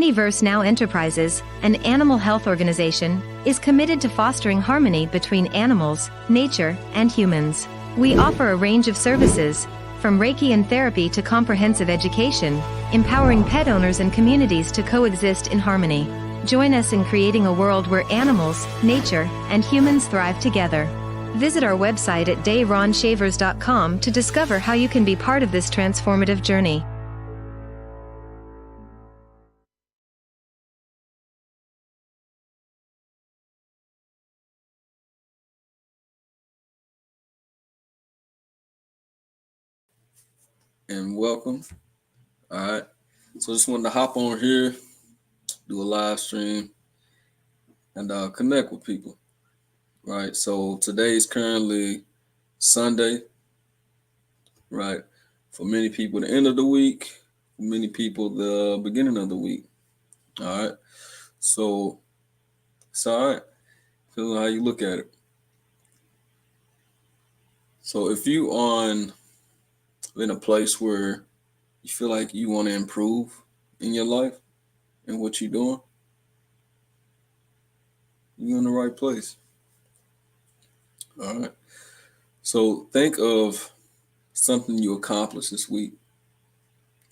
Universe Now Enterprises, an animal health organization, is committed to fostering harmony between animals, nature, and humans. We offer a range of services, from Reiki and therapy to comprehensive education, empowering pet owners and communities to coexist in harmony. Join us in creating a world where animals, nature, and humans thrive together. Visit our website at dayronshavers.com to discover how you can be part of this transformative journey. And welcome. All right. So just wanted to hop on here, do a live stream, and connect with people. Right. So today is currently Sunday. Right. For many people, the end of the week. For many people, the beginning of the week. All right. So it's all right. Depends on how you look at it. So if you in a place where you feel like you want to improve in your life and what you're doing, you're in the right place. All right. So think of something you accomplished this week,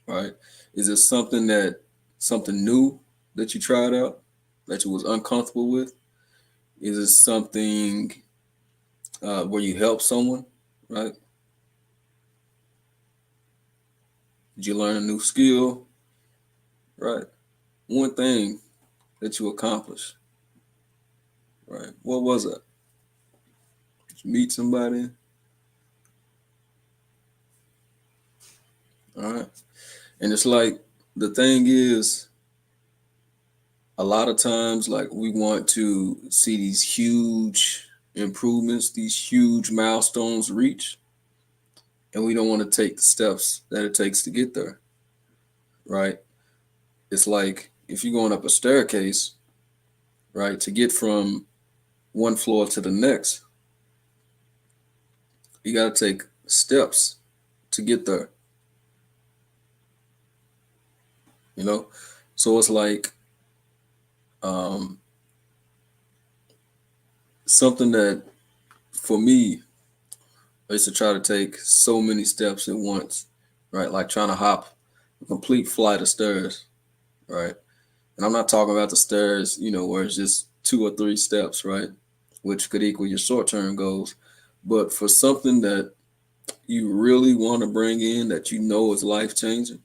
right? Is it something new that you tried out that you was uncomfortable with? Is it something where you helped someone, right? Did you learn a new skill, right? One thing that you accomplished, right? What was it? Did you meet somebody? All right. And it's like the thing is, a lot of times, like we want to see these huge improvements, these huge milestones reached, and we don't want to take the steps that it takes to get there, right? It's like if you're going up a staircase, right, to get from one floor to the next, you got to take steps to get there, you know? So it's like something that for me, I used to try to take so many steps at once, right? Like trying to hop a complete flight of stairs, right? And I'm not talking about the stairs, where it's just 2 or 3 steps, right? Which could equal your short-term goals. But for something that you really want to bring in that you know is life-changing,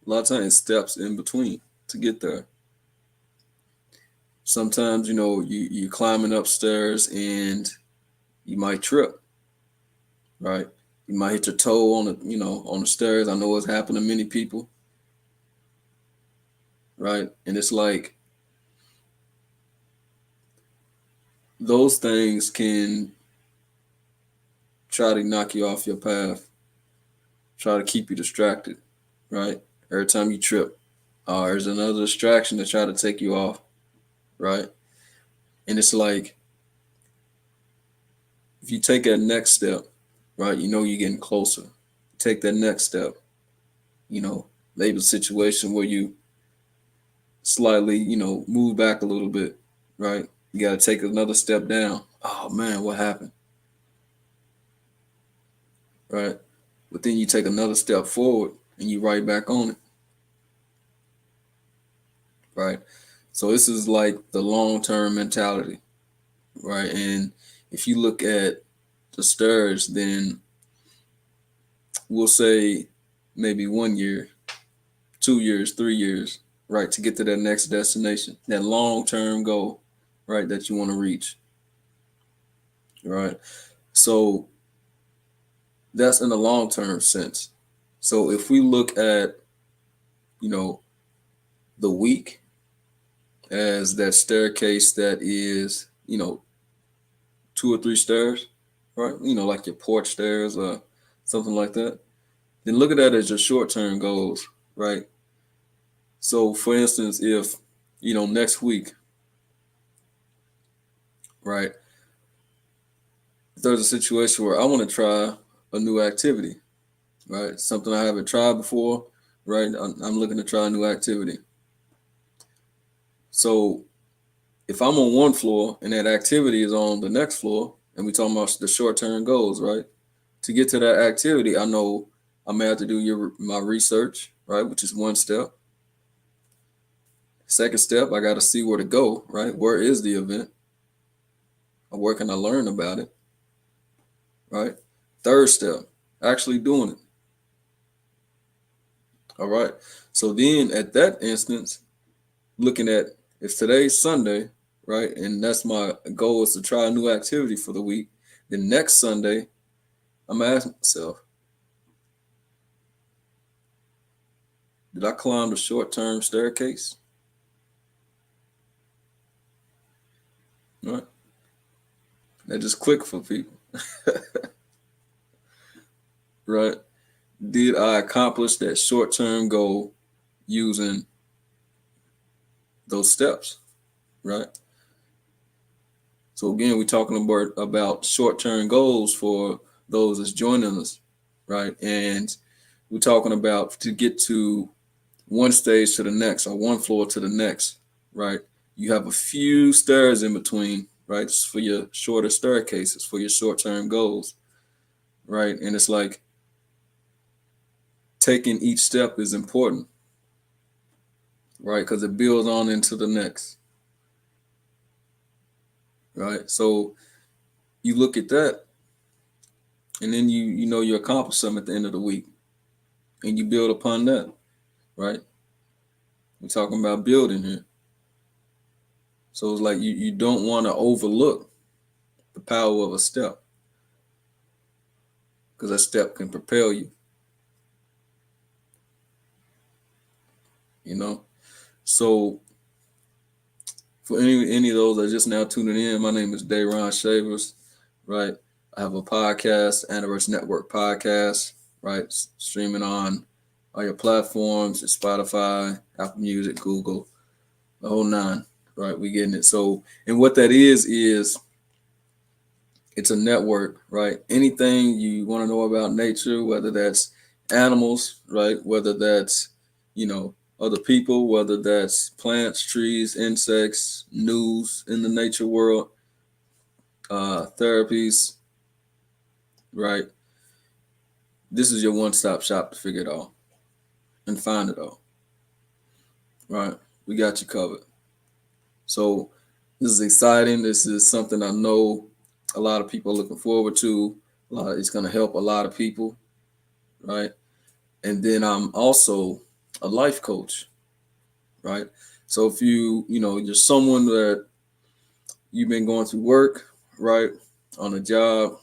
a lot of times steps in between to get there. Sometimes, you're climbing upstairs and you might trip, right? You might hit your toe on the stairs. I know it's happened to many people, right? And it's like those things can try to knock you off your path, try to keep you distracted, right? Every time you trip, there's another distraction to try to take you off, right? And it's like if you take that next step, right, you're getting closer. Take that next step, maybe a situation where you slightly, move back a little bit, right? You got to take another step down. Oh man, what happened? Right? But then you take another step forward and you right back on it. Right? So this is like the long-term mentality, right? And if you look at the stairs, then we'll say maybe 1 year, 2 years, 3 years, right, to get to that next destination, that long-term goal, right, that you want to reach. Right? So that's in the long-term sense. So if we look at, the week as that staircase that is, 2 or 3 stairs, right? Like your porch stairs or something like that. Then look at that as your short-term goals, right? So for instance, if, next week, right, if there's a situation where I want to try a new activity, right? Something I haven't tried before, right? I'm looking to try a new activity. So if I'm on one floor and that activity is on the next floor, and we talking about the short-term goals, right? To get to that activity, I know I may have to do my research, right, which is one step. Second step, I got to see where to go, right? Where is the event? Or where can I learn about it, right? Third step, actually doing it. All right. So then at that instance, looking at if today's Sunday, right, and that's my goal is to try a new activity for the week, then next Sunday, I'm asking myself, did I climb the short-term staircase? Right? That just click for people. Right? Did I accomplish that short-term goal using those steps? Right? So again, we're talking about short-term goals for those that's joining us, right? And we're talking about to get to one stage to the next or one floor to the next, right? You have a few stairs in between, right? It's for your shorter staircases, for your short-term goals, right? And it's like taking each step is important, right? Because it builds on into the next, right? So you look at that, and then you know you accomplish something at the end of the week, and you build upon that, right? We're talking about building here. So it's like you don't want to overlook the power of a step because that step can propel you, you know? So for any of those that are just now tuning in, my name is Dayron Shavers, right? I have a podcast, Anaverse Network Podcast, right? Streaming on all your platforms, Spotify, Apple Music, Google, the whole nine, right? We getting it. So, and what that is it's a network, right? Anything you want to know about nature, whether that's animals, right? Whether that's, other people, whether that's plants, trees, insects, news in the nature world, therapies, right? This is your one-stop shop to figure it all and find it all, right? We got you covered. So this is exciting. This is something I know a lot of people are looking forward to. It's going to help a lot of people, right? And then I'm also a life coach, right? So if you're someone that you've been going through work, right, on a job,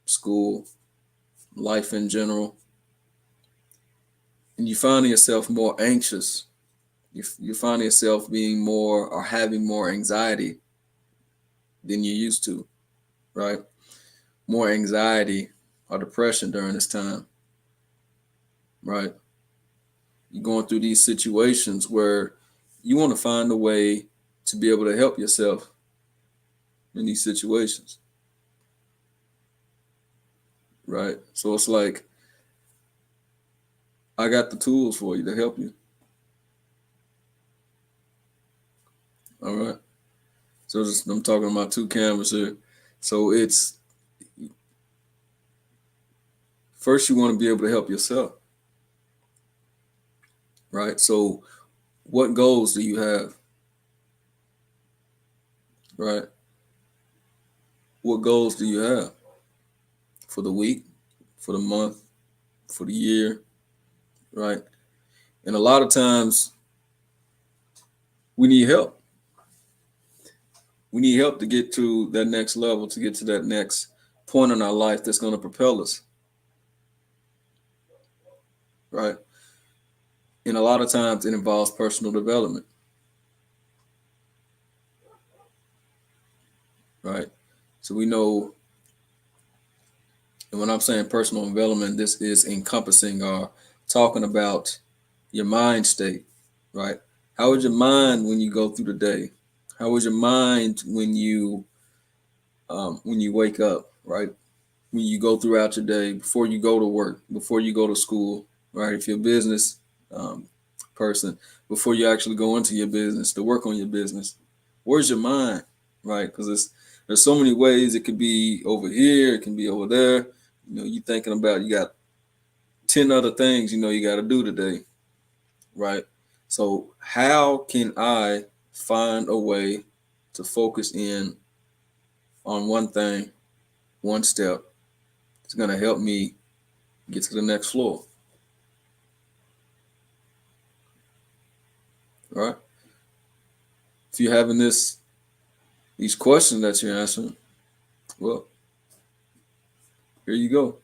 school, life in general, and you find yourself more anxious, you find yourself being more or having more anxiety than you used to, right? More anxiety or depression during this time, right? You're going through these situations where you want to find a way to be able to help yourself in these situations, right? So it's like, I got the tools for you to help you. All right. So I'm talking about two cameras here. So it's first you want to be able to help yourself, right? So what goals do you have, right? What goals do you have for the week, for the month, for the year, right? And a lot of times we need help. We need help to get to that next level, to get to that next point in our life that's going to propel us, right? And a lot of times it involves personal development, right? So we know, and when I'm saying personal development, this is encompassing or talking about your mind state, right? How is your mind when you go through the day? How is your mind when you wake up, right? When you go throughout your day, before you go to work, before you go to school, right? If your business, person before you actually go into your business to work on your business. Where's your mind, right? Because there's so many ways it could be over here, it can be over there. You thinking about you got 10 other things you got to do today, right? So how can I find a way to focus in on one thing, one step? It's going to help me get to the next floor, right? If you're having these questions that you're answering, well, here you go.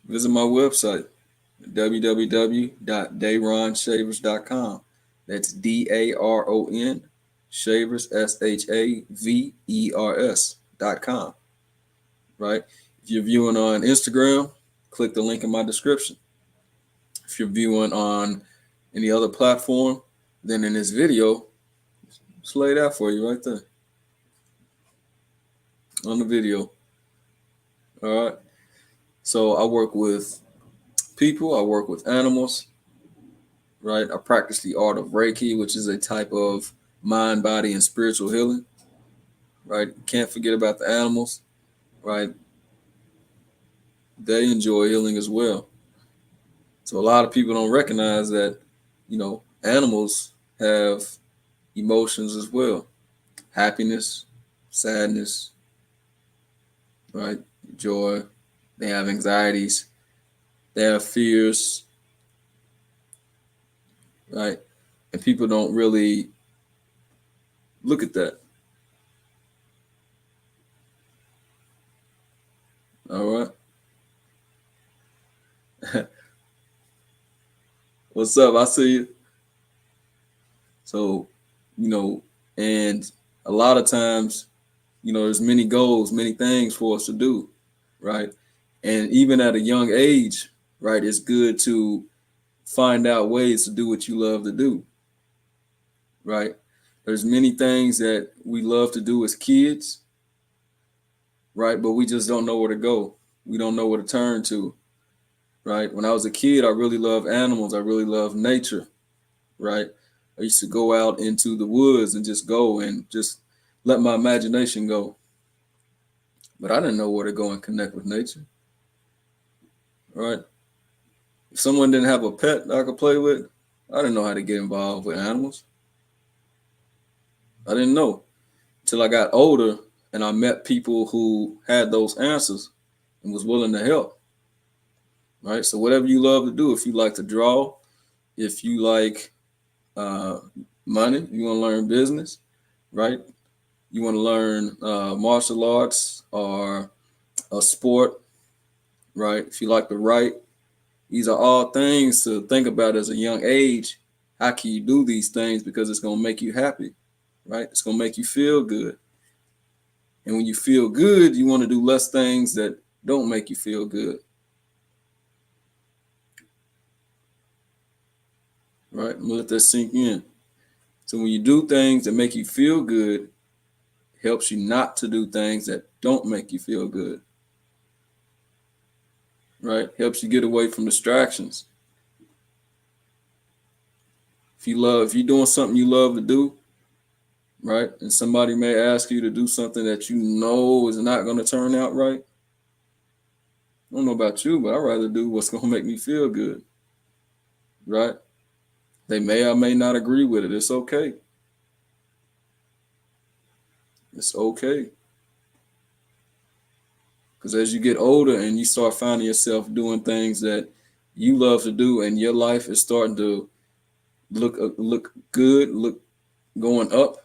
Visit my website, www.daronshavers.com. That's DARON Shavers, SHAVERS.com. Right? If you're viewing on Instagram, click the link in my description. If you're viewing on any other platform, then in this video, just lay it out for you right there on the video. All right. So I work with people, I work with animals, right? I practice the art of Reiki, which is a type of mind, body, and spiritual healing, right? Can't forget about the animals, right? They enjoy healing as well. So a lot of people don't recognize that, animals have emotions as well. Happiness, sadness, right? Joy. They have anxieties. They have fears, right? And people don't really look at that. All right. What's up? I see you. So, and a lot of times, there's many goals, many things for us to do, right? And even at a young age, right, it's good to find out ways to do what you love to do, right? There's many things that we love to do as kids, right? But we just don't know where to go. We don't know where to turn to, right? When I was a kid, I really loved animals. I really loved nature, right? I used to go out into the woods and just go and just let my imagination go. But I didn't know where to go and connect with nature, right? If someone didn't have a pet that I could play with, I didn't know how to get involved with animals. I didn't know until I got older and I met people who had those answers and was willing to help, right? So whatever you love to do, if you like to draw, if you like money, you want to learn business, right? You want to learn martial arts or a sport, right? If you like to write, these are all things to think about as a young age. How can you do these things? Because it's going to make you happy, right? It's going to make you feel good. And when you feel good, you want to do less things that don't make you feel good, right? Let that sink in. So when you do things that make you feel good, it helps you not to do things that don't make you feel good, right? Helps you get away from distractions. If you're doing something you love to do, right? And somebody may ask you to do something that you know is not going to turn out right. I don't know about you, but I'd rather do what's going to make me feel good, right? They may or may not agree with it. It's okay. It's okay. Because as you get older and you start finding yourself doing things that you love to do and your life is starting to look good, look going up,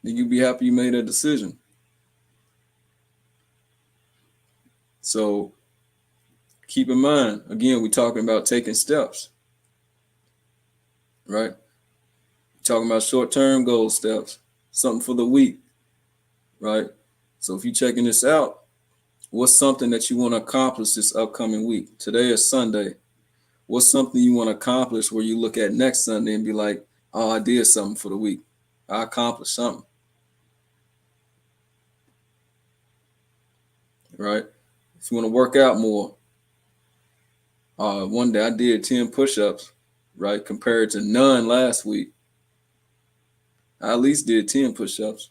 then you'll be happy you made a decision. So keep in mind, again, we're talking about taking steps, right? We're talking about short-term goal steps, something for the week, right? So if you're checking this out, what's something that you want to accomplish this upcoming week? Today is Sunday. What's something you want to accomplish where you look at next Sunday and be like, oh, I did something for the week. I accomplished something, right? If you want to work out more, One day I did 10 push-ups, right, compared to none last week. I at least did 10 push-ups,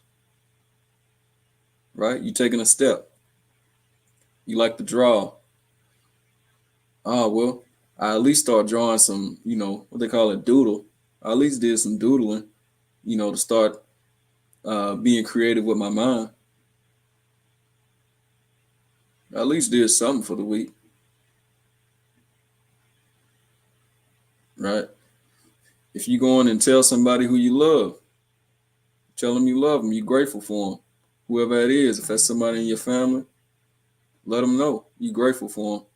right? You taking a step. You like to draw. Well, I at least start drawing some, what they call it, doodle. I at least did some doodling, to start being creative with my mind. I at least did something for the week, right? If you go in and tell somebody who you love, tell them you love them, you're grateful for them, whoever it is. If that's somebody in your family, let them know you're grateful for them,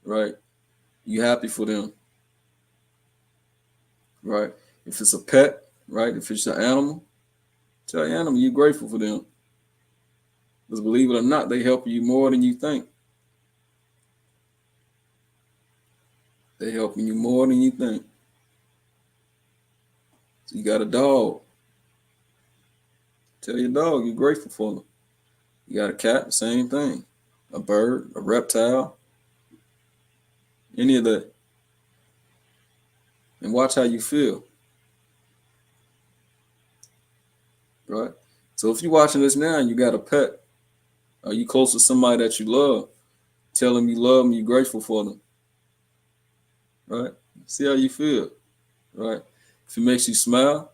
right? You happy for them, right? If it's a pet, right? If it's an animal, tell your animal you're grateful for them. Because believe it or not, they help you more than you think. They helping you more than you think. So you got a dog. Tell your dog you're grateful for them. You got a cat, same thing. A bird, a reptile, any of that. And watch how you feel. Right? So if you're watching this now and you got a pet, are you close to somebody that you love? Tell them you love them, you're grateful for them. Right? See how you feel. Right? If it makes you smile,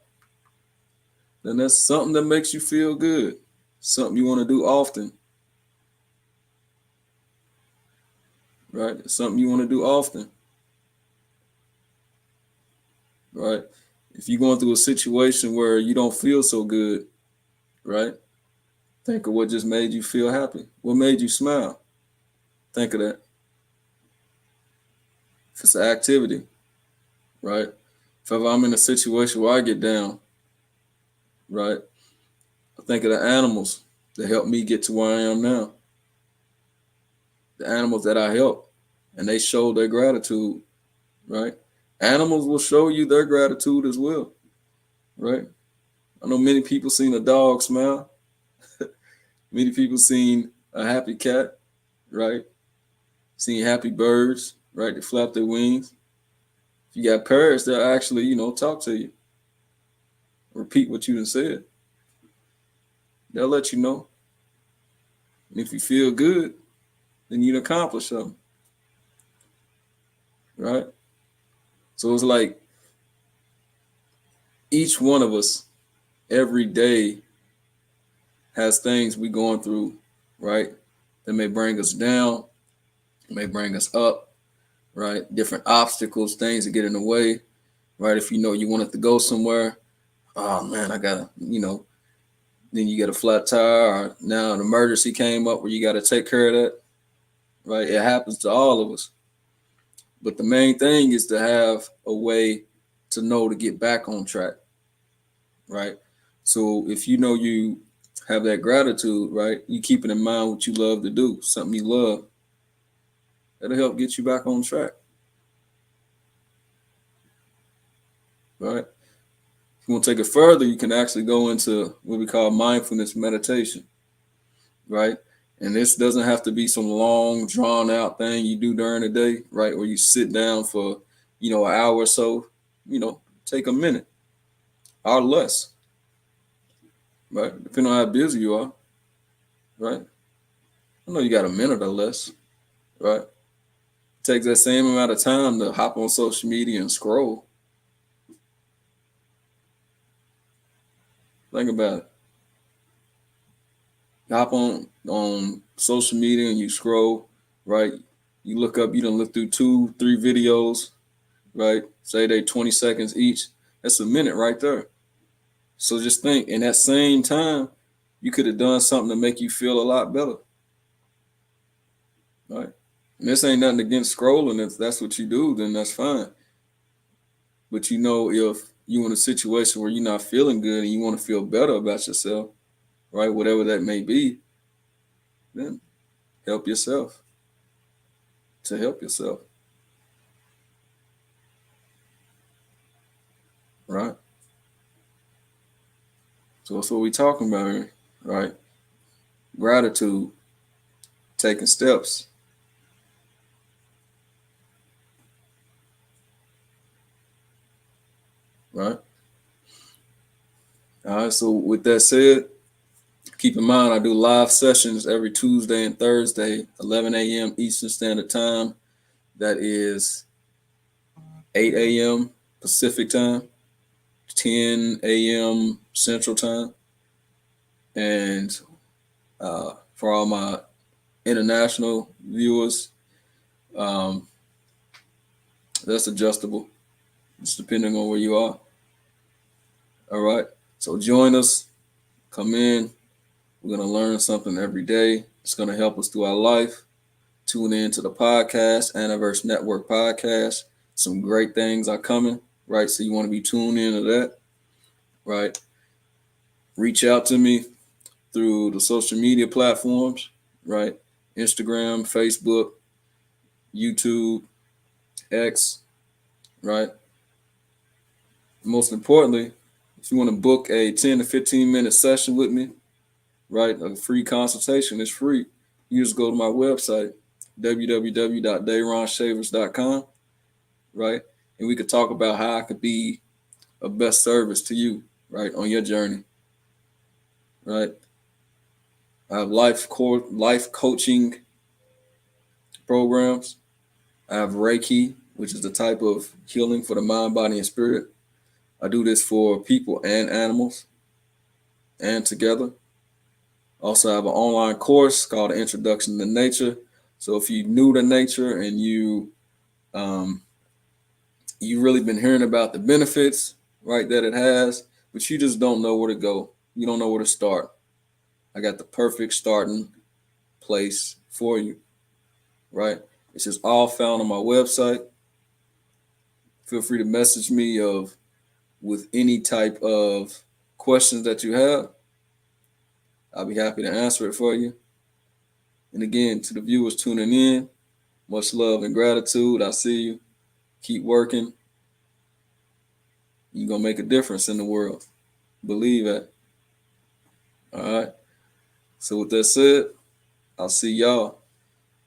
then that's something that makes you feel good. Something you want to do often. Right? It's something you want to do often. Right? If you're going through a situation where you don't feel so good, right? Think of what just made you feel happy. What made you smile? Think of that. If it's an activity, right? If ever I'm in a situation where I get down, right? I think of the animals that helped me get to where I am now. The animals that I help, and they show their gratitude, right? Animals will show you their gratitude as well, right? I know many people seen a dog smile. Many people seen a happy cat, right? Seen happy birds, right? They flap their wings. If you got parrots, they'll actually, talk to you. Repeat what you done said. They'll let you know. And if you feel good, then you'd accomplish something. Right? So it's like each one of us every day has things we going through, right? That may bring us down, may bring us up, right? Different obstacles, things that get in the way, right? If you wanted to go somewhere, oh man, I gotta, then you get a flat tire, or now an emergency came up where you got to take care of that, right? It happens to all of us. But the main thing is to have a way to know to get back on track, right? So if you have that gratitude, right, you keep it in mind what you love to do, something you love, that'll help get you back on track, right? If you want to take it further, you can actually go into what we call mindfulness meditation, right? And this doesn't have to be some long, drawn out thing you do during the day, right? Where you sit down for, an hour or so, take a minute or less, right? Depending on how busy you are, right? I know you got a minute or less, right? It takes that same amount of time to hop on social media and scroll. Think about it. You hop on social media and you scroll, right? You look up, you done look through 2-3 videos, right? Say they 20 seconds each. That's a minute right there. So just think, in that same time, you could have done something to make you feel a lot better, right? And this ain't nothing against scrolling. If that's what you do, then that's fine. But if you're in a situation where you're not feeling good and you want to feel better about yourself, right? Whatever that may be, then help yourself to help yourself, right? So that's what we're talking about here, right? Gratitude, taking steps, All right. So with that said, keep in mind I do live sessions every Tuesday and Thursday, 11 a.m. Eastern Standard Time. That is 8 a.m. Pacific Time, 10 a.m. Central Time. And for all my international viewers, that's adjustable. It's depending on where you are. All right. So join us. Come in. We're going to learn something every day. It's going to help us through our life. Tune in to the podcast, Anniverse Network podcast. Some great things are coming, right? So you want to be tuned into that, right? Reach out to me through the social media platforms, right? Instagram, Facebook, YouTube, X, right? Most importantly, if you want to book a 10 to 15 minute session with me, right? A free consultation is free. You just go to my website, www.dayronshavers.com, right? And we could talk about how I could be a best service to you, right, on your journey, right? I have life coaching programs. I have Reiki, which is the type of healing for the mind, body, and spirit. I do this for people and animals and together. Also, I have an online course called Introduction to Nature. So if you're new to nature and you've really been hearing about the benefits, right, that it has, but you just don't know where to go. You don't know where to start. I got the perfect starting place for you, right? It's just all found on my website. Feel free to message me with any type of questions that you have. I'll be happy to answer it for you. And again, to the viewers tuning in, much love and gratitude. I see you. Keep working. You're going to make a difference in the world. Believe it. All right. So with that said, I'll see y'all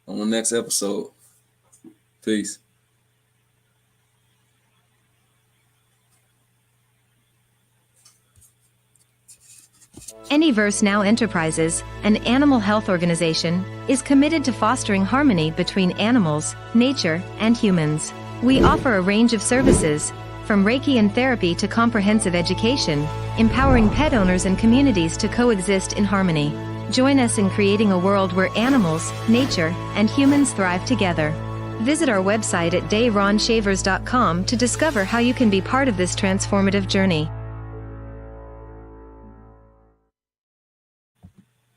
on the next episode. Peace. Anyverse Now Enterprises, an animal health organization, is committed to fostering harmony between animals, nature, and humans. We offer a range of services, from Reiki and therapy to comprehensive education, empowering pet owners and communities to coexist in harmony. Join us in creating a world where animals, nature, and humans thrive together. Visit our website at dayronshavers.com to discover how you can be part of this transformative journey.